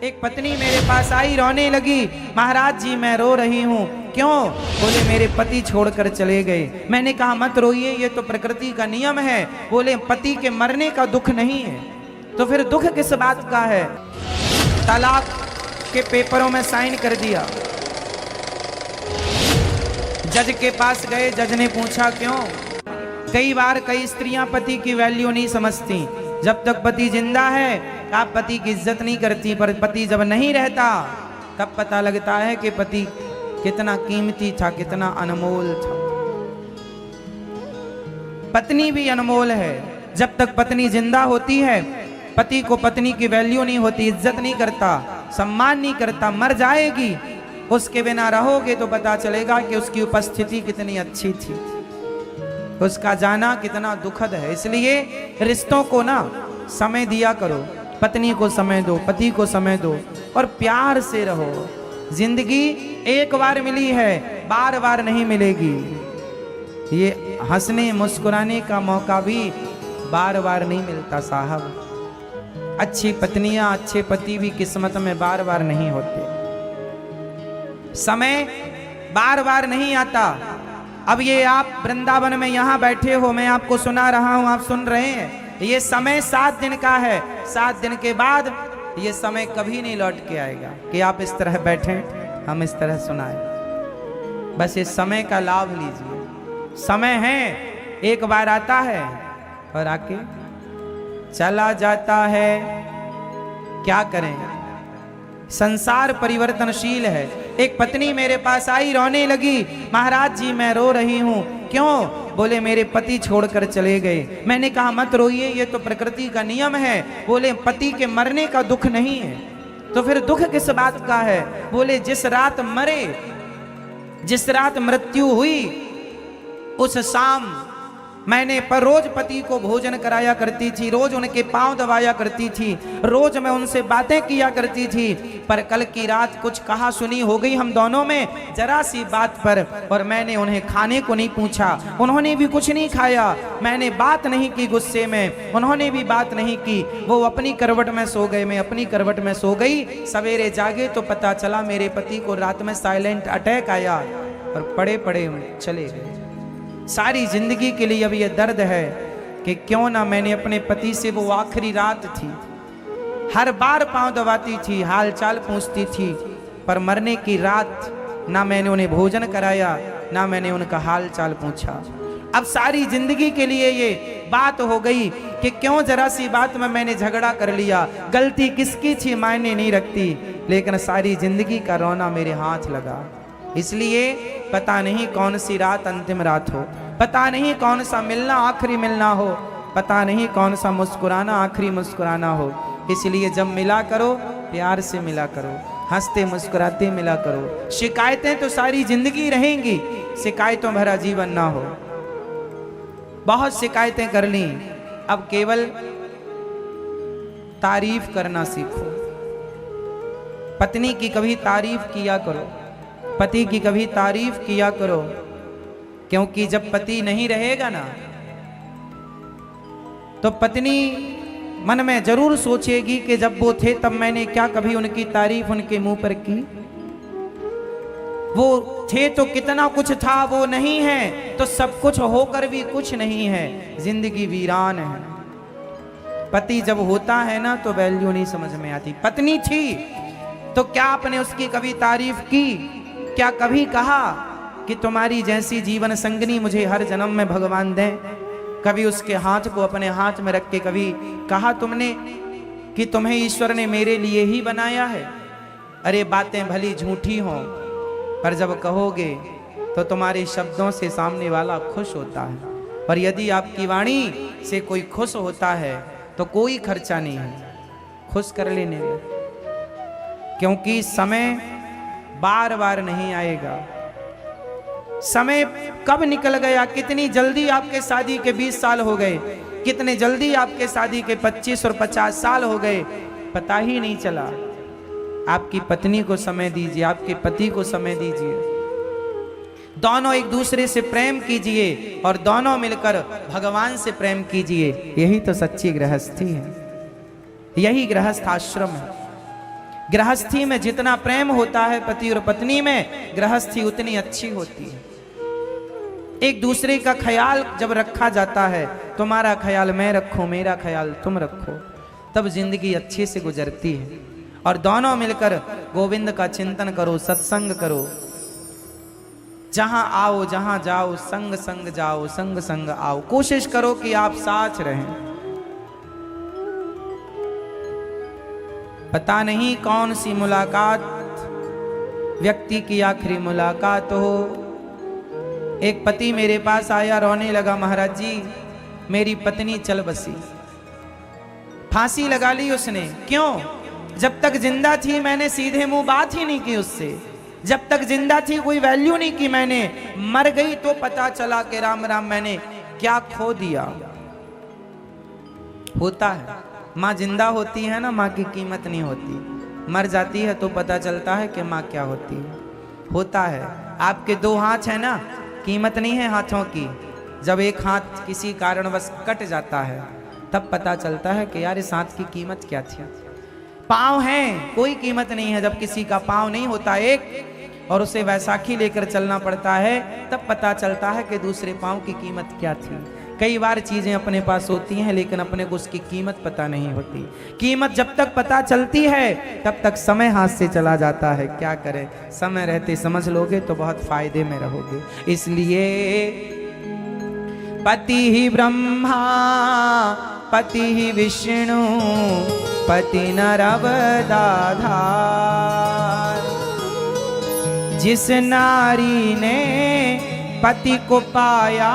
एक पत्नी मेरे पास आई, रोने लगी, महाराज जी मैं रो रही हूँ। क्यों? बोले मेरे पति छोड़कर चले गए। मैंने कहा मत रोइए, ये तो प्रकृति का नियम है। बोले पति के मरने का दुख नहीं है, तो फिर दुख किस बात का है? तलाक के पेपरों में साइन कर दिया। जज के पास गए, जज ने पूछा क्यों? कई बार कई स्त्रियां पति की वैल्यू नहीं समझती। जब तक पति जिंदा है आप पति की इज्जत नहीं करती, पर पति जब नहीं रहता तब पता लगता है कि पति कितना कीमती था, कितना अनमोल था। पत्नी भी अनमोल है। जब तक पत्नी जिंदा होती है पति को पत्नी की वैल्यू नहीं होती, इज्जत नहीं करता, सम्मान नहीं करता। मर जाएगी, उसके बिना रहोगे तो पता चलेगा कि उसकी उपस्थिति कितनी अच्छी थी, उसका जाना कितना दुखद है। इसलिए रिश्तों को ना समय दिया करो। पत्नी को समय दो, पति को समय दो और प्यार से रहो। जिंदगी एक बार मिली है, बार बार नहीं मिलेगी। ये हंसने मुस्कुराने का मौका भी बार बार नहीं मिलता साहब। अच्छी पत्नियां, अच्छे पति भी किस्मत में बार बार नहीं होते। समय बार बार नहीं आता। अब ये आप वृंदावन में यहाँ बैठे हो, मैं आपको सुना रहा हूँ, आप सुन रहे हैं। ये समय 7 दिन का है। 7 दिन के बाद ये समय कभी नहीं लौट के आएगा कि आप इस तरह बैठें, हम इस तरह सुनाएं। बस इस समय का लाभ लीजिए। समय है, एक बार आता है और आके चला जाता है। क्या करें? संसार परिवर्तनशील है। एक पत्नी मेरे पास आई, रोने लगी, महाराज जी मैं रो रही हूँ। क्यों? बोले मेरे पति छोड़कर चले गए। मैंने कहा मत रोइए, ये तो प्रकृति का नियम है। बोले पति के मरने का दुख नहीं है, तो फिर दुख किस बात का है? बोले जिस रात मरे, जिस रात मृत्यु हुई उस शाम मैंने पर रोज पति को भोजन कराया करती थी, रोज उनके पांव दबाया करती थी, रोज मैं उनसे बातें किया करती थी। पर कल की रात कुछ कहा सुनी हो गई हम दोनों में, जरा सी बात पर, और मैंने उन्हें खाने को नहीं पूछा, उन्होंने भी कुछ नहीं खाया। मैंने बात नहीं की गुस्से में, उन्होंने भी बात नहीं की। वो अपनी करवट में सो गए, मैं अपनी करवट में सो गई। सवेरे जागे तो पता चला मेरे पति को रात में साइलेंट अटैक आया और पड़े पड़े चले गए। सारी जिंदगी के लिए अब ये दर्द है कि क्यों ना मैंने अपने पति से, वो आखिरी रात थी, हर बार पांव दबाती थी, हाल चाल पूछती थी, पर मरने की रात ना मैंने उन्हें भोजन कराया, ना मैंने उनका हाल चाल पूछा। अब सारी जिंदगी के लिए ये बात हो गई कि क्यों जरा सी बात में मैंने झगड़ा कर लिया। गलती किसकी थी मायने नहीं रखती, लेकिन सारी जिंदगी का रोना मेरे हाथ लगा। इसलिए पता नहीं कौन सी रात अंतिम रात हो, पता नहीं कौन सा मिलना आखिरी मिलना हो, पता नहीं कौन सा मुस्कुराना आखिरी मुस्कुराना हो। इसलिए जब मिला करो प्यार से मिला करो, हंसते मुस्कुराते मिला करो। शिकायतें तो सारी जिंदगी रहेंगी, शिकायतों भरा जीवन ना हो। बहुत शिकायतें कर ली, अब केवल तारीफ करना सीखो। पत्नी की कभी तारीफ किया करो, पति की कभी तारीफ किया करो, क्योंकि जब पति नहीं रहेगा ना तो पत्नी मन में जरूर सोचेगी कि जब वो थे तब मैंने क्या कभी उनकी तारीफ उनके मुंह पर की? वो थे तो कितना कुछ था, वो नहीं है तो सब कुछ होकर भी कुछ नहीं है, जिंदगी वीरान है। पति जब होता है ना तो वैल्यू नहीं समझ में आती। पत्नी थी तो क्या आपने उसकी कभी तारीफ की? क्या कभी कहा कि तुम्हारी जैसी जीवन संगनी मुझे हर जन्म में भगवान दें? कभी उसके हाथ को अपने हाथ में रख के कभी कहा तुमने कि तुम्हें ईश्वर ने मेरे लिए ही बनाया है? अरे बातें भली झूठी हों, पर जब कहोगे तो तुम्हारे शब्दों से सामने वाला खुश होता है। और यदि आपकी वाणी से कोई खुश होता है तो कोई खर्चा नहीं है, खुश कर लेने में, क्योंकि समय बार बार नहीं आएगा। समय कब निकल गया, कितनी जल्दी आपके शादी के 20 साल हो गए, कितने जल्दी आपके शादी के 25 और 50 साल हो गए, पता ही नहीं चला। आपकी पत्नी को समय दीजिए, आपके पति को समय दीजिए, दोनों एक दूसरे से प्रेम कीजिए और दोनों मिलकर भगवान से प्रेम कीजिए। यही तो सच्ची गृहस्थी है, यही गृहस्थ आश्रम है। गृहस्थी में जितना प्रेम होता है पति और पत्नी में, गृहस्थी उतनी अच्छी होती है। एक दूसरे का ख्याल जब रखा जाता है, तुम्हारा ख्याल मैं रखूं, मेरा ख्याल तुम रखो, तब जिंदगी अच्छे से गुजरती है। और दोनों मिलकर गोविंद का चिंतन करो, सत्संग करो। जहां आओ जहां जाओ संग संग जाओ, संग संग आओ। कोशिश करो कि आप साथ रहें। पता नहीं कौन सी मुलाकात व्यक्ति की आखिरी मुलाकात हो। एक पति मेरे पास आया, रोने लगा, महाराज जी मेरी पत्नी चल बसी, फांसी लगा ली उसने। क्यों? जब तक जिंदा थी मैंने सीधे मुंह बात ही नहीं की उससे, जब तक जिंदा थी कोई वैल्यू नहीं की मैंने, मर गई तो पता चला कि राम राम मैंने क्या खो दिया। होता है, माँ जिंदा होती है ना, माँ की कीमत नहीं होती, मर जाती है तो पता चलता है कि माँ क्या होती है। होता है, आपके दो हाथ है ना, कीमत नहीं है हाथों की। जब एक हाथ किसी कारणवश कट जाता है तब पता चलता है कि यार इस हाथ की कीमत क्या थी। पाँव हैं, कोई कीमत नहीं है। जब किसी का पाँव नहीं होता एक और उसे वैसाखी लेकर चलना पड़ता है, तब पता चलता है कि दूसरे पाँव की कीमत क्या थी। कई बार चीजें अपने पास होती हैं लेकिन अपने को उसकी कीमत पता नहीं होती। कीमत जब तक पता चलती है तब तक समय हाथ से चला जाता है। क्या करें, समय रहते समझ लोगे तो बहुत फायदे में रहोगे। इसलिए पति ही ब्रह्मा पति ही विष्णु पति नर अवतार। जिस नारी ने पति को पाया,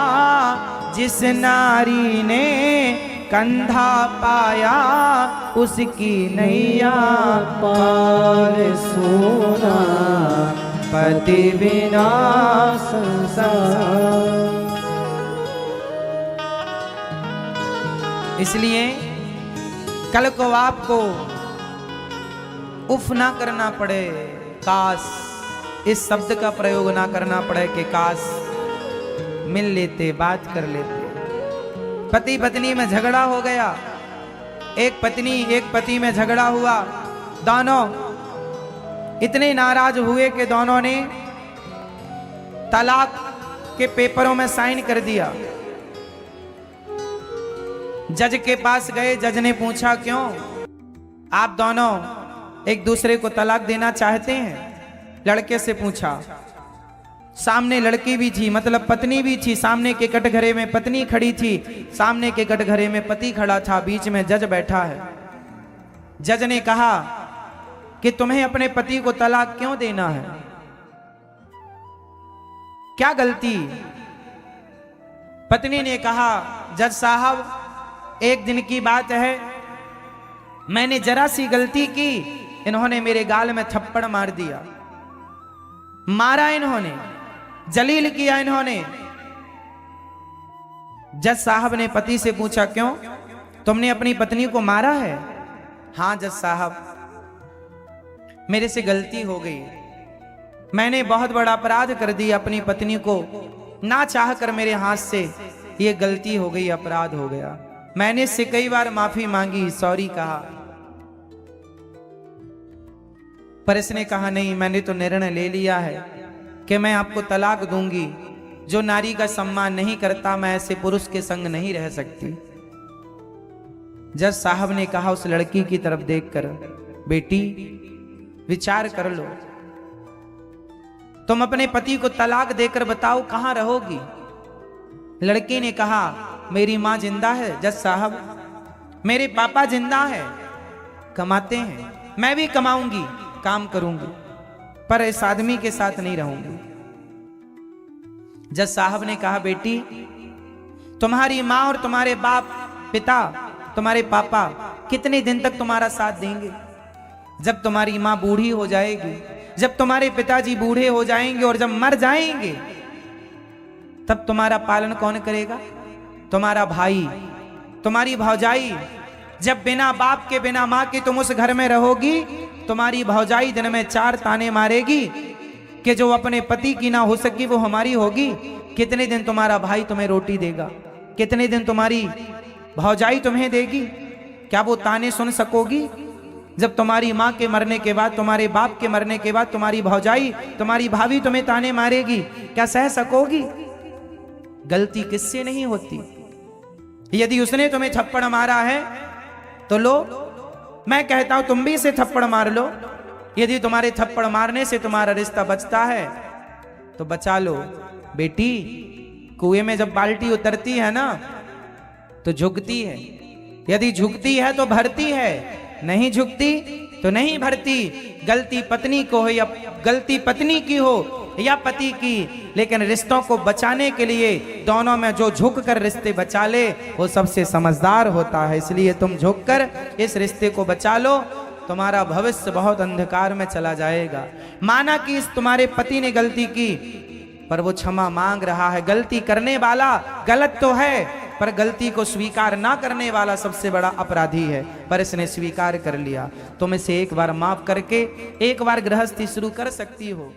जिस नारी ने कंधा पाया, उसकी नैया पार सोना पति बिना संसार। इसलिए कल को आपको उफ ना करना पड़े, काश इस शब्द का प्रयोग ना करना पड़े कि काश मिल लेते, बात कर लेते। पति पत्नी में झगड़ा हो गया, एक पत्नी एक पति में झगड़ा हुआ, दोनों इतने नाराज हुए कि दोनों ने तलाक के पेपरों में साइन कर दिया। जज के पास गए, जज ने पूछा क्यों आप दोनों एक दूसरे को तलाक देना चाहते हैं? लड़के से पूछा। सामने लड़की भी थी, मतलब पत्नी भी थी, सामने के कटघरे में पत्नी खड़ी थी, सामने के कटघरे में पति खड़ा था, बीच में जज बैठा है। जज ने कहा कि तुम्हें अपने पति को तलाक क्यों देना है, क्या गलती? पत्नी ने कहा जज साहब एक दिन की बात है, मैंने जरा सी गलती की, इन्होंने मेरे गाल में थप्पड़ मार दिया, मारा इन्होंने, जलील किया इन्होंने। जज साहब ने पति से पूछा क्यों, तुमने अपनी पत्नी को मारा है? हाँ जज साहब, मेरे से गलती हो गई, मैंने बहुत बड़ा अपराध कर दिया, अपनी पत्नी को ना चाह कर मेरे हाथ से ये गलती हो गई, अपराध हो गया। मैंने इससे कई बार माफी मांगी, सॉरी कहा, पर इसने कहा नहीं, मैंने तो निर्णय ले लिया है कि मैं आपको तलाक दूंगी। जो नारी का सम्मान नहीं करता, मैं ऐसे पुरुष के संग नहीं रह सकती। जज साहब ने कहा उस लड़की की तरफ देखकर, बेटी विचार कर लो, तुम अपने पति को तलाक देकर बताओ कहां रहोगी? लड़की ने कहा मेरी मां जिंदा है जज साहब, मेरे पापा जिंदा है, कमाते हैं, मैं भी कमाऊंगी, काम करूंगी, पर इस आदमी के साथ नहीं रहूंगी। जज साहब ने कहा बेटी तुम्हारी मां और तुम्हारे बाप पिता, तुम्हारे पापा कितने दिन तक तुम्हारा साथ देंगे? जब तुम्हारी मां बूढ़ी हो जाएगी, जब तुम्हारे पिताजी बूढ़े हो जाएंगे और जब मर जाएंगे, तब तुम्हारा पालन कौन करेगा? तुम्हारा भाई, तुम्हारी भौजाई। जब बिना बाप के बिना मां के तुम उस घर में रहोगी, तुम्हारी भौजाई दिन में 4 ताने मारेगी कि जो अपने पति की ना हो सकी वो हमारी होगी। कितने दिन तुम्हारा भाई तुम्हें रोटी देगा? कितने दिन तुम्हारी भौजाई तुम्हें देगी? क्या वो ताने सुन सकोगी? जब तुम्हारी माँ के मरने के बाद, तुम्हारे बाप के मरने के बाद तुम्हारी भौजाई, तुम्हारी भाभी तुम्हें ताने मारेगी, क्या सह सकोगी? गलती किससे नहीं होती। यदि उसने तुम्हें थप्पड़ मारा है तो लो, मैं कहता हूं तुम भी इसे थप्पड़ मार लो। यदि तुम्हारे थप्पड़ मारने से तुम्हारा रिश्ता बचता है तो बचा लो। बेटी, कुएं में जब बाल्टी उतरती है ना तो झुकती है, यदि झुकती है तो भरती है, नहीं झुकती तो नहीं भरती। गलती पत्नी को हो या गलती पत्नी की हो या पति की, लेकिन रिश्तों को बचाने के लिए दोनों में जो झुक कर रिश्ते बचा ले वो सबसे समझदार होता है। इसलिए तुम झुक कर इस रिश्ते को बचा लो, तुम्हारा भविष्य बहुत अंधकार में चला जाएगा। माना कि इस तुम्हारे पति ने गलती की, पर वो क्षमा मांग रहा है। गलती करने वाला गलत तो है, पर गलती को स्वीकार ना करने वाला सबसे बड़ा अपराधी है। पर इसने स्वीकार कर लिया। तुम इसे एक बार माफ करके एक बार गृहस्थी शुरू कर सकती हो।